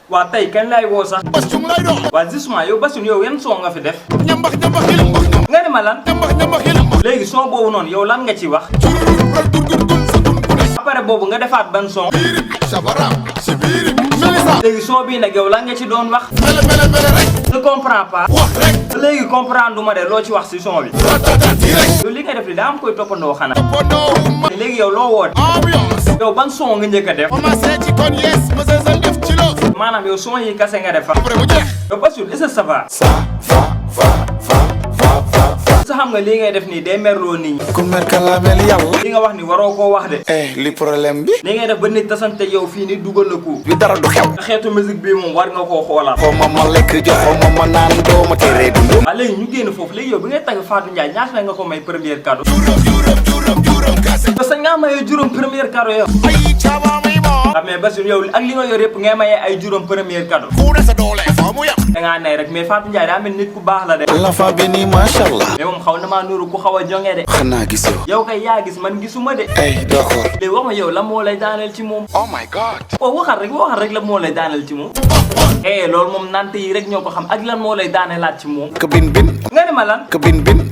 waa tey kañ lay woo sax. Bassum lay doon. waa justement yow Bassum yow yan son nga fi def. ñambax ñambax yilam. nga ne ma lan. ñambax ñambax yilam. léegi son boobu noonu yow lan nga ci wax. après boobu nga defaat ban son. Sabara si biir Melissa. léegi son bii nag yow lan nga ci doon wax. mele rek. je comprends pas. wax rek. léegi comprendre du ma de loo ci wax si son bi. ratatati rek. yow li nga def li daa am koy toppandoo xanaa. toppandoo. léegi yow loo woote. ambiance. yow ban son nga njëkk a def. commencé ci kon yes ma sesal def ci lo. maanaam yow son yi kase nga def fa. après mu jeex. yow Bassum est-ce que ça va. fa. sa xam nga lii ngay def nii day merloo nit ñi. ku mer ka la mel yàlla. li nga wax ni waroo koo wax de. li problème bi. li ngay def ba nit tasante yow fii ni dugal la ko. bi dara du xew. xeetu musique bii moom war nga koo xoolaat. xaw ma lekk jox xaw ma naan doo ma teree dund. waaw léegi ñu génn foofu léegi yow bi ngay tagg Fatou Ndiaye ñaata nga ko may première cadeau. juróom kase. yow sax nga mayee juróom première cadeau yow. ay caaba mi moom. ah mais Bassum yow ak li nga yor yëpp ngay mayee ay juróom première cadeau. ku ne sa doole fa mu yem. da ngaa nay rek mais Fatou Ndiaye daa mel nit ku baax la de. la fa bi nii macha allah. mais moom xaw na maa nuru ku xaw a jonge de. xanaa gisoo. yow kay yaa gis man gisuma de. d'accord. léegi wax ma yow lan moo lay daaneel ci moom. oh my god. waaw waxal rek lan moo lay daaneel ci moom. loolu moom nante yi rek ñoo ko xam ak lan moo lay daaneelaat ci moom. ka bin bin. nga ne ma lan. ka bin bin.